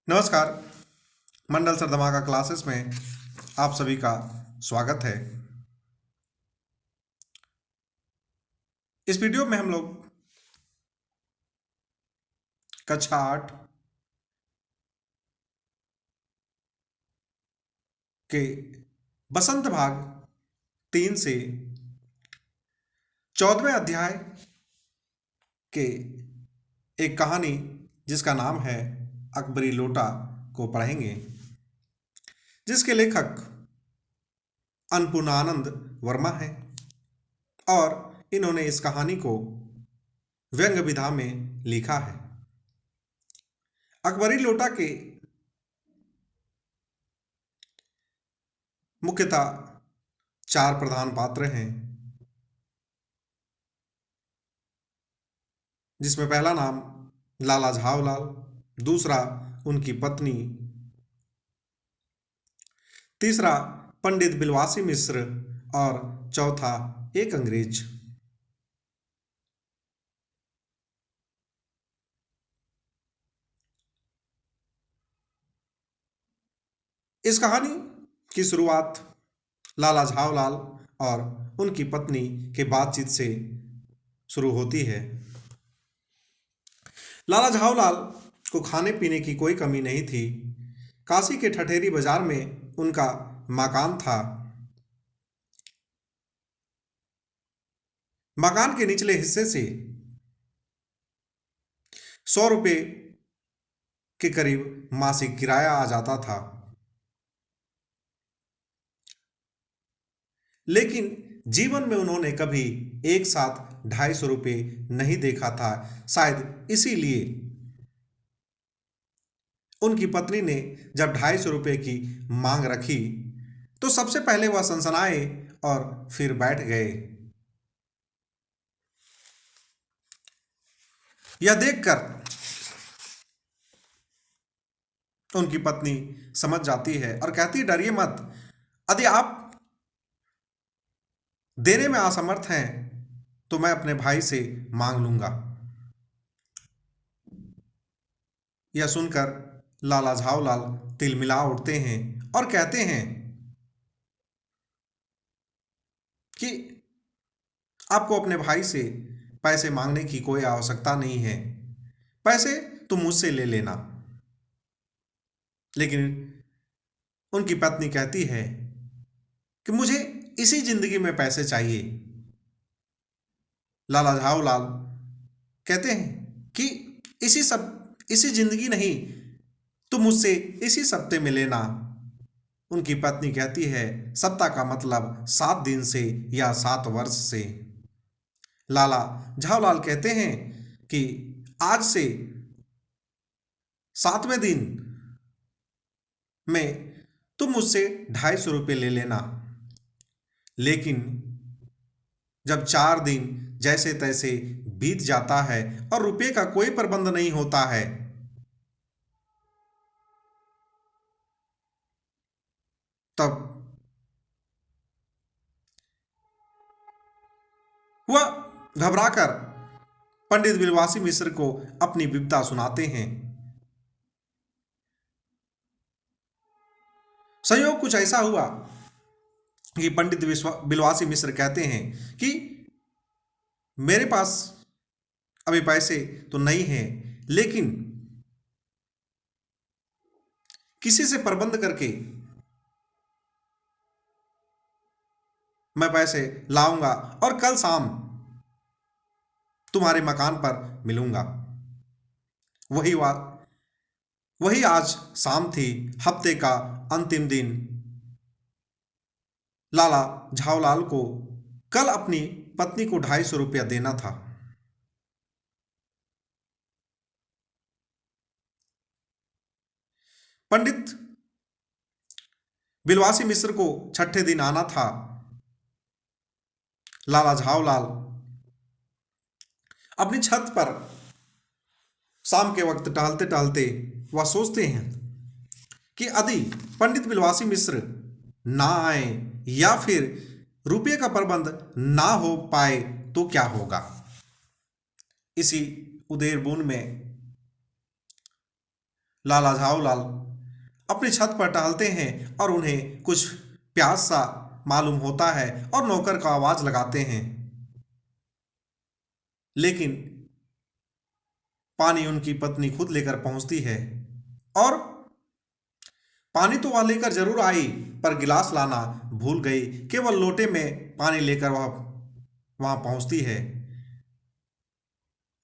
नमस्कार। मंडल सर धमाका क्लासेस में आप सभी का स्वागत है। इस वीडियो में हम लोग कक्षा 8 के बसंत भाग 3 से 14वें अध्याय के एक कहानी जिसका नाम है अकबरी लोटा को पढ़ेंगे, जिसके लेखक अन्नपूर्णानंद वर्मा हैं और इन्होंने इस कहानी को व्यंग्य विधा में लिखा है। अकबरी लोटा के मुख्यतः 4 प्रधान पात्र हैं, जिसमें पहला नाम लाला झावलाल, दूसरा उनकी पत्नी, तीसरा पंडित बिलवासी मिश्र और चौथा एक अंग्रेज। इस कहानी की शुरुआत लाला झावलाल और उनकी पत्नी के बातचीत से शुरू होती है। लाला झावलाल को खाने पीने की कोई कमी नहीं थी। काशी के ठठेरी बाजार में उनका मकान था। मकान के निचले हिस्से से 100 रुपये के करीब मासिक किराया आ जाता था, लेकिन जीवन में उन्होंने कभी एक साथ 250 रुपये नहीं देखा था। शायद इसीलिए उनकी पत्नी ने जब 250 रुपये की मांग रखी तो सबसे पहले वह सनसनाए और फिर बैठ गए। यह देखकर उनकी पत्नी समझ जाती है और कहती है, डरिए मत, यदि आप देने में असमर्थ हैं तो मैं अपने भाई से मांग लूंगा। यह सुनकर लाला झावलाल तिलमिला उठते हैं और कहते हैं कि आपको अपने भाई से पैसे मांगने की कोई आवश्यकता नहीं है, पैसे तुम मुझसे ले लेना। लेकिन उनकी पत्नी कहती है कि मुझे इसी जिंदगी में पैसे चाहिए। लाला झावलाल कहते हैं कि इसी जिंदगी नहीं, तुम मुझसे इसी सप्ते में लेना। उनकी पत्नी कहती है, सप्ताह का मतलब 7 दिन से या 7 वर्ष से। लाला झावलाल कहते हैं कि आज से 7वें दिन में तुम मुझसे 250 रुपये ले लेना। लेकिन जब 4 दिन जैसे तैसे बीत जाता है और रुपये का कोई प्रबंध नहीं होता है, तब वह घबराकर पंडित बिलवासी मिश्र को अपनी विपदा सुनाते हैं। संयोग कुछ ऐसा हुआ कि पंडित बिलवासी मिश्र कहते हैं कि मेरे पास अभी पैसे तो नहीं हैं, लेकिन किसी से प्रबंध करके मैं पैसे लाऊंगा और कल शाम तुम्हारे मकान पर मिलूंगा। वही आज शाम थी, हफ्ते का अंतिम दिन। लाला झावलाल को कल अपनी पत्नी को 250 रुपया देना था। पंडित बिलवासी मिश्र को छठे दिन आना था। लाला झावलाल अपनी छत पर शाम के वक्त टहलते टहलते वह सोचते हैं कि यदि पंडित बिलवासी मिश्र ना आए या फिर रुपये का प्रबंध ना हो पाए तो क्या होगा। इसी उदेर बुन में लाला झाऊलाल अपनी छत पर टहलते हैं और उन्हें कुछ प्यास सा मालूम होता है और नौकर का आवाज लगाते हैं, लेकिन पानी उनकी पत्नी खुद लेकर पहुंचती है। और पानी तो वह लेकर जरूर आई, पर गिलास लाना भूल गई। केवल लोटे में पानी लेकर वह वहां पहुंचती है।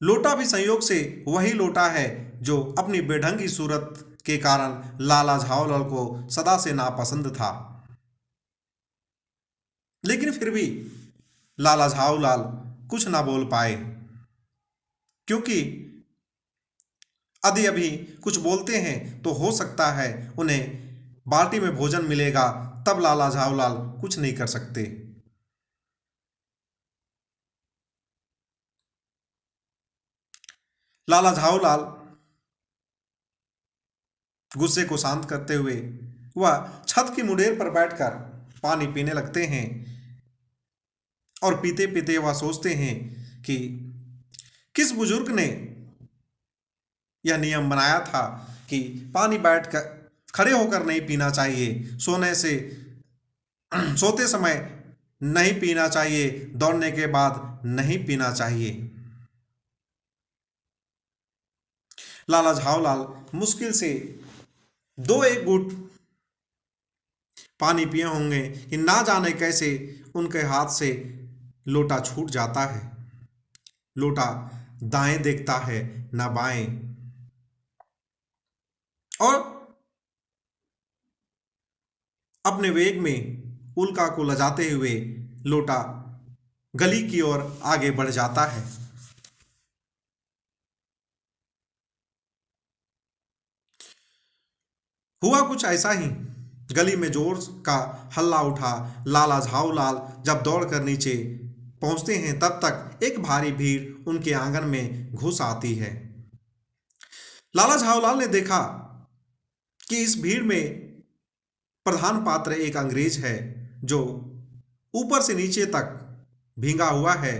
लोटा भी संयोग से वही लोटा है जो अपनी बेढंगी सूरत के कारण लाला झाऊलाल को सदा से नापसंद था। लेकिन फिर भी लाला झाऊलाल कुछ ना बोल पाए, क्योंकि यदि अभी कुछ बोलते हैं तो हो सकता है उन्हें बाल्टी में भोजन मिलेगा, तब लाला झाऊलाल कुछ नहीं कर सकते। लाला झाऊलाल गुस्से को शांत करते हुए वह छत की मुडेर पर बैठकर पानी पीने लगते हैं और पीते पीते वह सोचते हैं कि किस बुजुर्ग ने यह नियम बनाया था कि पानी बैठकर खड़े होकर नहीं पीना चाहिए, सोते समय नहीं पीना चाहिए, दौड़ने के बाद नहीं पीना चाहिए। लाला झाऊलाल मुश्किल से दो एक घूंट पानी पिए होंगे कि ना जाने कैसे उनके हाथ से लोटा छूट जाता है। लोटा दाएं देखता है ना बाएं, और अपने वेग में उल्का को लजाते हुए लोटा गली की ओर आगे बढ़ जाता है। हुआ कुछ ऐसा ही। गली में जोर का हल्ला उठा। लाला झाऊलाल जब दौड़कर नीचे पहुंचते हैं तब तक एक भारी भीड़ उनके आंगन में घुस आती है। लाला झाऊलाल ने देखा कि इस भीड़ में प्रधान पात्र एक अंग्रेज है जो ऊपर से नीचे तक भींगा हुआ है।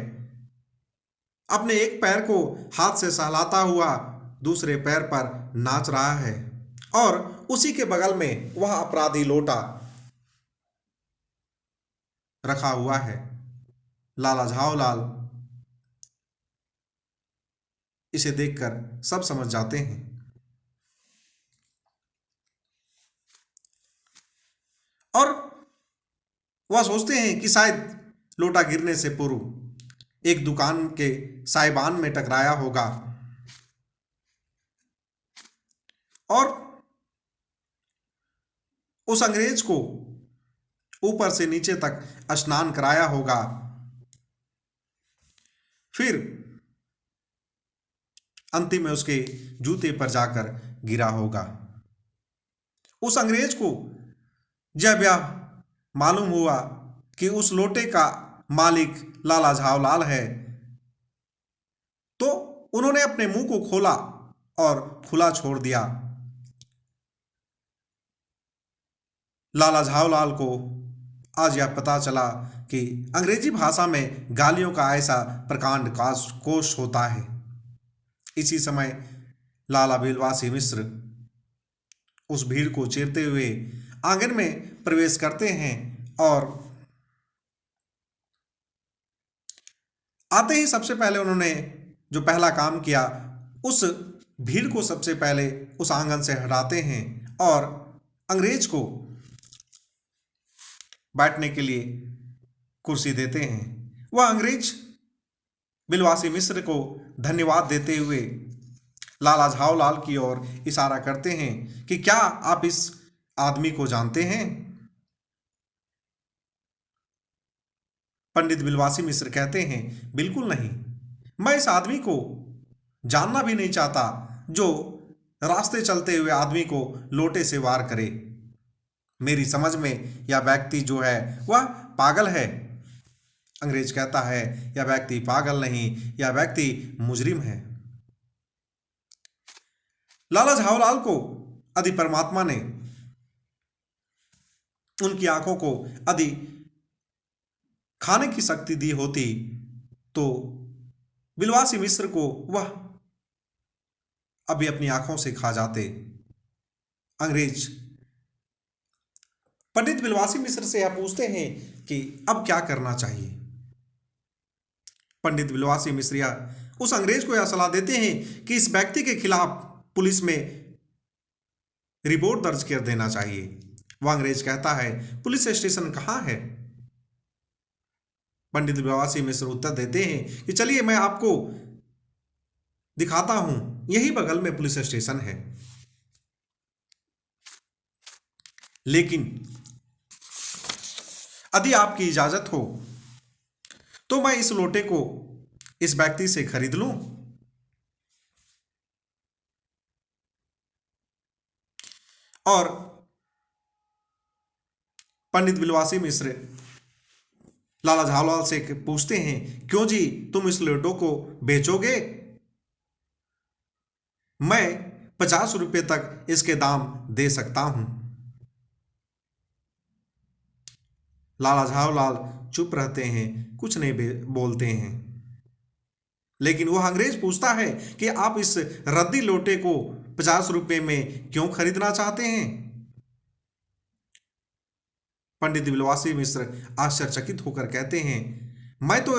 अपने एक पैर को हाथ से सहलाता हुआ दूसरे पैर पर नाच रहा है, और उसी के बगल में वह अपराधी लोटा रखा हुआ है। लाला झाऊलाल इसे देखकर सब समझ जाते हैं और वह सोचते हैं कि शायद लोटा गिरने से पूर्व एक दुकान के साइबान में टकराया होगा, और उस अंग्रेज को ऊपर से नीचे तक स्नान कराया होगा। फिर अंतिम में उसके जूते पर जाकर गिरा होगा। उस अंग्रेज को जब यह मालूम हुआ कि उस लोटे का मालिक लाला झाऊलाल है, तो उन्होंने अपने मुंह को खोला और खुला छोड़ दिया। लाला झाऊलाल को आज यह पता चला कि अंग्रेजी भाषा में गालियों का ऐसा प्रकांड कोश होता है। इसी समय लाला बिलवासी मिश्र उस भीड़ को चीरते हुए आंगन में प्रवेश करते हैं, और आते ही सबसे पहले उन्होंने जो पहला काम किया, उस भीड़ को सबसे पहले उस आंगन से हटाते हैं और अंग्रेज को बैठने के लिए कुर्सी देते हैं। वह अंग्रेज बिलवासी मिश्र को धन्यवाद देते हुए लाला झाऊलाल की ओर इशारा करते हैं कि क्या आप इस आदमी को जानते हैं? पंडित बिलवासी मिश्र कहते हैं, बिल्कुल नहीं, मैं इस आदमी को जानना भी नहीं चाहता जो रास्ते चलते हुए आदमी को लोटे से वार करे। मेरी समझ में यह व्यक्ति जो है वह पागल है। अंग्रेज कहता है, यह व्यक्ति पागल नहीं, यह व्यक्ति मुजरिम है। लाला झाऊलाल को यदि परमात्मा ने उनकी आंखों को यदि खाने की शक्ति दी होती तो बिलवासी मिश्र को वह अभी अपनी आंखों से खा जाते। अंग्रेज पंडित बिलवासी मिश्र से यह पूछते हैं कि अब क्या करना चाहिए। पंडित बिलवासी मिश्रिया उस अंग्रेज को यह सलाह देते हैं कि इस व्यक्ति के खिलाफ पुलिस में रिपोर्ट दर्ज कर देना चाहिए। वह अंग्रेज कहता है, पुलिस स्टेशन कहाँ है? पंडित बिलवासी मिश्र उत्तर देते हैं कि चलिए मैं आपको दिखाता हूं, यही बगल में पुलिस स्टेशन है। लेकिन यदि आपकी इजाजत हो तो मैं इस लोटे को इस व्यक्ति से खरीद लूं। और पंडित बिलवासी मिश्र लाला झावलाल से पूछते हैं, क्यों जी तुम इस लोटो को बेचोगे? मैं 50 रुपये तक इसके दाम दे सकता हूं। लाला झावलाल चुप रहते हैं, कुछ नहीं बोलते हैं। लेकिन वह अंग्रेज पूछता है कि आप इस रद्दी लोटे को 50 रुपये में क्यों खरीदना चाहते हैं? पंडित बिलवासी मिश्र आश्चर्यचकित होकर कहते हैं, मैं तो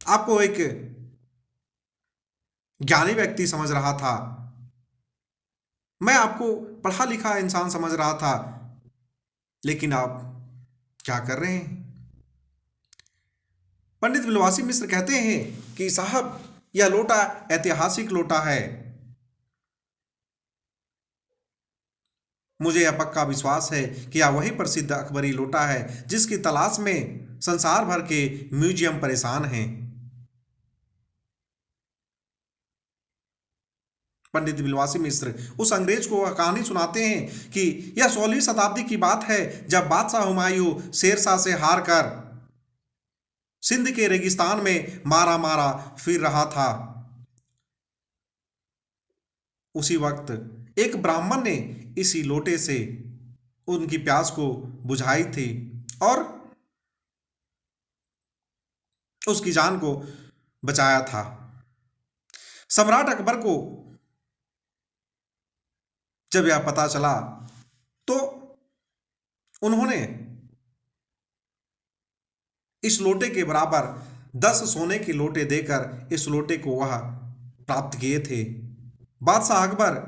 आपको एक ज्ञानी व्यक्ति समझ रहा था, मैं आपको पढ़ा लिखा इंसान समझ रहा था, लेकिन आप क्या कर रहे हैं? पंडित बिलवासी मिश्र कहते हैं कि साहब यह लोटा ऐतिहासिक लोटा है। मुझे यह पक्का विश्वास है कि यह वही प्रसिद्ध अकबरी लोटा है जिसकी तलाश में संसार भर के म्यूजियम परेशान हैं। पंडित बिलवासी मिश्र उस अंग्रेज को वह कहानी सुनाते हैं कि यह 16वीं शताब्दी की बात है, जब बादशाह हुमायूं शेरशाह से हार कर सिंध के रेगिस्तान में मारा मारा फिर रहा था। उसी वक्त एक ब्राह्मण ने इसी लोटे से उनकी प्यास को बुझाई थी और उसकी जान को बचाया था। सम्राट अकबर को जब यह पता चला तो उन्होंने इस लोटे के बराबर 10 सोने के लोटे देकर इस लोटे को वह प्राप्त किए थे। बादशाह अकबर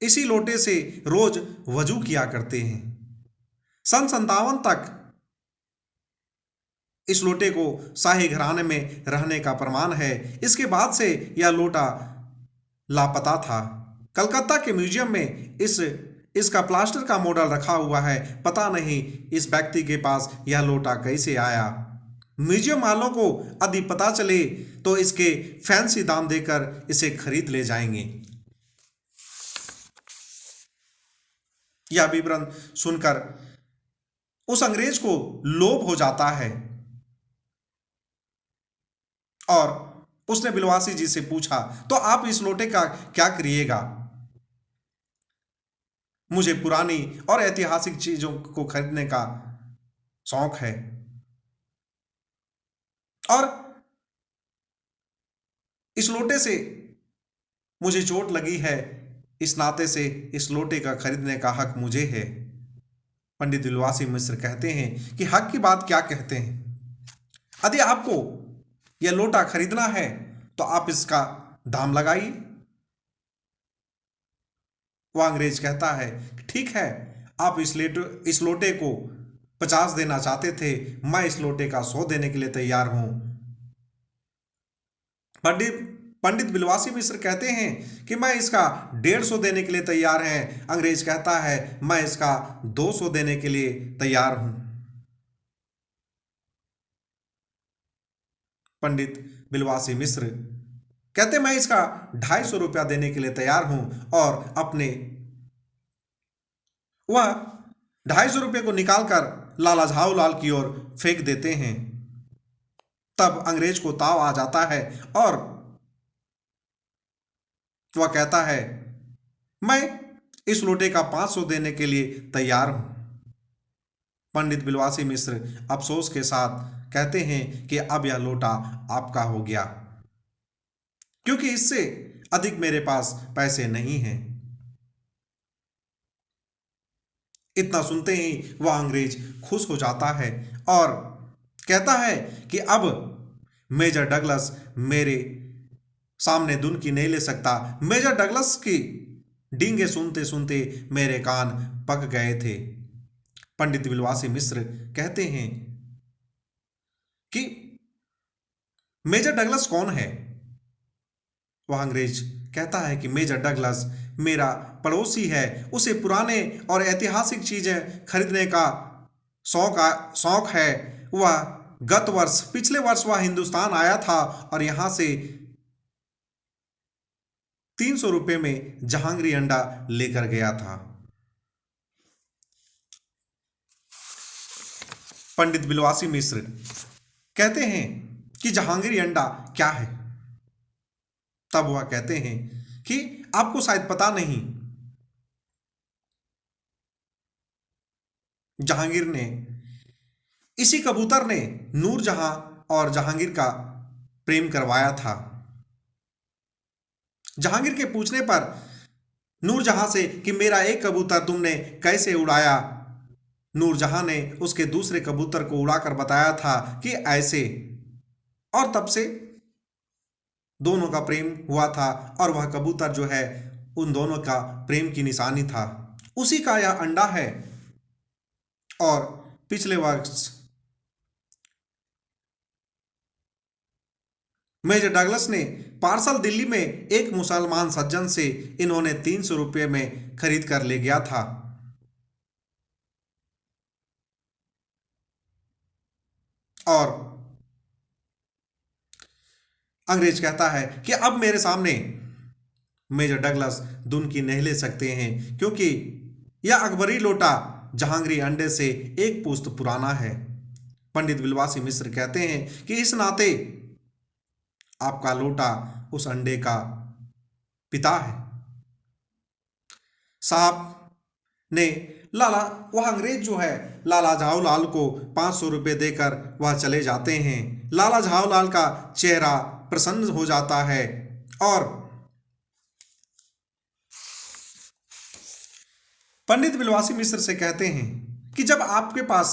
इसी लोटे से रोज वजू किया करते हैं। सन 57 तक इस लोटे को शाही घराने में रहने का प्रमाण है। इसके बाद से यह लोटा लापता था। कलकत्ता के म्यूजियम में इसका प्लास्टर का मॉडल रखा हुआ है। पता नहीं इस व्यक्ति के पास यह लोटा कैसे आया। म्यूजियम वालों को यदि पता चले तो इसके फैंसी दाम देकर इसे खरीद ले जाएंगे। यह विवरण सुनकर उस अंग्रेज को लोभ हो जाता है और उसने बिलवासी जी से पूछा, तो आप इस लोटे का क्या करिएगा? मुझे पुरानी और ऐतिहासिक चीजों को खरीदने का शौक है और इस लोटे से मुझे चोट लगी है, इस नाते से इस लोटे का खरीदने का हक मुझे है। पंडित बिलवासी मिश्र कहते हैं कि हक की बात क्या कहते हैं? यदि आपको यह लोटा खरीदना है तो आप इसका दाम लगाइए। वह अंग्रेज कहता है, ठीक है, आप इस लोटे को 50 देना चाहते थे, मैं इस लोटे का 100 देने के लिए तैयार हूं। पंडित बिलवासी मिश्र कहते हैं कि मैं इसका 150 देने के लिए तैयार है। अंग्रेज कहता है, मैं इसका 200 देने के लिए तैयार हूं। पंडित बिलवासी मिश्र कहते, मैं इसका 250 रुपया देने के लिए तैयार हूं और वह 250 रुपये को निकालकर लाला झावलाल की ओर फेंक देते हैं। तब अंग्रेज को ताव आ जाता है और वह कहता है, मैं इस लोटे का 500 देने के लिए तैयार हूं। पंडित बिलवासी मिश्र अफसोस के साथ कहते हैं कि अब यह लोटा आपका हो गया, क्योंकि इससे अधिक मेरे पास पैसे नहीं हैं। इतना सुनते ही वह अंग्रेज खुश हो जाता है और कहता है कि अब मेजर डगलस मेरे सामने दुनकी नहीं ले सकता। मेजर डगलस की डींगे सुनते सुनते मेरे कान पक गए थे। पंडित विलवासी मिश्र कहते हैं कि मेजर डगलस कौन है? वह अंग्रेज कहता है कि मेजर डगलस मेरा पड़ोसी है, उसे पुराने और ऐतिहासिक चीजें खरीदने का शौक है। वह गत वर्ष पिछले वर्ष वह हिंदुस्तान आया था और यहां से 300 रुपये में जहांगीर अंडा लेकर गया था। पंडित विलवासी मिश्र कहते हैं कि जहांगीर अंडा क्या है? तब वह कहते हैं कि आपको शायद पता नहीं, जहांगीर ने, इसी कबूतर ने नूरजहां और जहांगीर का प्रेम करवाया था। जहांगीर के पूछने पर नूरजहां से कि मेरा एक कबूतर तुमने कैसे उड़ाया, नूरजहां ने उसके दूसरे कबूतर को उड़ाकर बताया था कि ऐसे, और तब से दोनों का प्रेम हुआ था और वह कबूतर जो है उन दोनों का प्रेम की निशानी था। उसी का यह अंडा है। और पिछले वर्ष मेजर डगलस ने पार्सल दिल्ली में एक मुसलमान सज्जन से इन्होंने 300 रुपये में खरीद कर ले गया था। और अंग्रेज कहता है कि अब मेरे सामने मेजर डगलस दुनकी नहीं ले सकते हैं, क्योंकि यह अकबरी लोटा जहांगीर अंडे से एक पुश्त पुराना है। पंडित विलवासी मिश्र कहते हैं कि इस नाते आपका लोटा उस अंडे का पिता है। साहब ने वह अंग्रेज जो है लाला झाऊलाल को 500 रुपये देकर वह चले जाते हैं। लाला झाऊलाल का चेहरा प्रसन्न हो जाता है और पंडित विलवासी मिश्र से कहते हैं कि जब आपके पास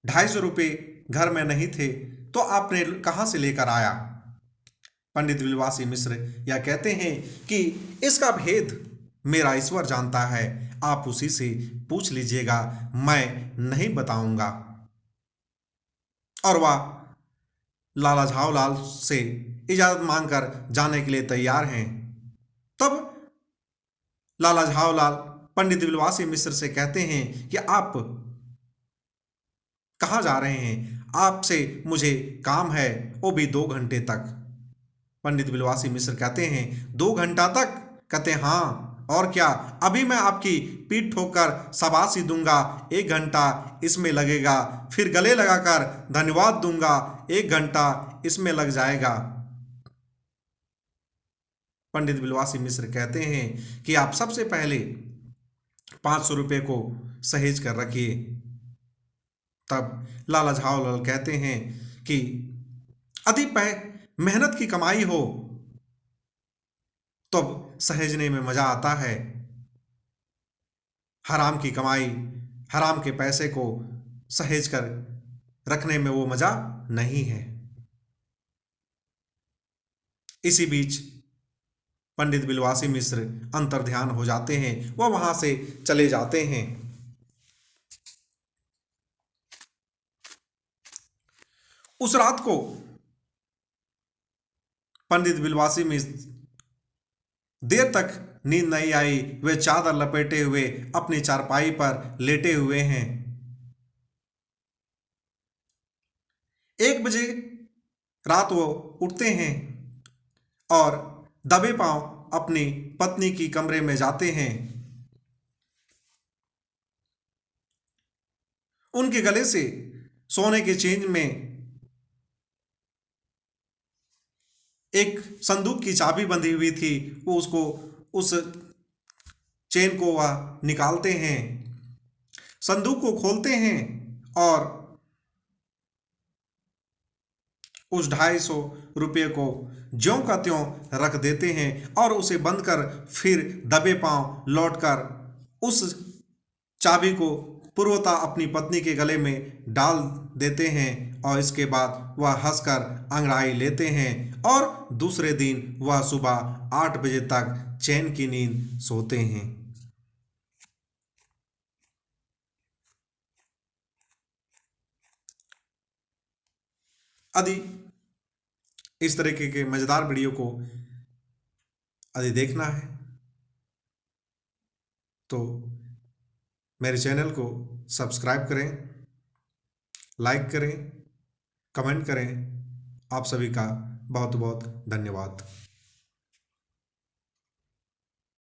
250 रुपये घर में नहीं थे तो आपने कहां से लेकर आया? पंडित विलवासी मिश्र यह कहते हैं कि इसका भेद मेरा ईश्वर जानता है, आप उसी से पूछ लीजिएगा, मैं नहीं बताऊंगा। और वह लाला झाऊलाल से इजाजत मांगकर जाने के लिए तैयार हैं। तब लाला झाऊलाल पंडित विलवासी मिश्र से कहते हैं कि आप कहाँ जा रहे हैं? आपसे मुझे काम है, वो भी 2 घंटे तक। पंडित विलवासी मिश्र कहते हैं 2 घंटा तक? कहते हैं हाँ, और क्या, अभी मैं आपकी पीठ ठोककर शाबाशी दूंगा, 1 घंटा इसमें लगेगा, फिर गले लगाकर धन्यवाद दूंगा, 1 घंटा इसमें लग जाएगा। पंडित विलवासी मिश्र कहते हैं कि आप सबसे पहले 500 रुपये को सहेज कर रखिए। तब लाला झाऊलाल कहते हैं कि अधिक मेहनत की कमाई हो तब सहेजने में मजा आता है, हराम की कमाई, हराम के पैसे को सहेज कर रखने में वो मजा नहीं है। इसी बीच पंडित विलवासी मिश्र अंतर्ध्यान हो जाते हैं, वह वहां से चले जाते हैं। उस रात को पंडित विलवासी मिश्र देर तक नींद नहीं आई। वे चादर लपेटे हुए अपनी चारपाई पर लेटे हुए हैं। 1 बजे रात वो उठते हैं और दबे पांव अपनी पत्नी की कमरे में जाते हैं। उनके गले से सोने के चेन में एक संदूक की चाबी बंधी हुई थी, वो उसको उस चेन को वह निकालते हैं, संदूक को खोलते हैं और उस 250 रुपये को ज्यों का त्यों रख देते हैं और उसे बंद कर फिर दबे पांव लौटकर उस चाबी को पूर्वता अपनी पत्नी के गले में डाल देते हैं और इसके बाद वह हंसकर अंगड़ाई लेते हैं और दूसरे दिन वह सुबह 8 बजे तक चैन की नींद सोते हैं। यदि इस तरीके के मज़ेदार वीडियो को यदि देखना है तो मेरे चैनल को सब्सक्राइब करें, लाइक करें, कमेंट करें। आप सभी का बहुत बहुत धन्यवाद।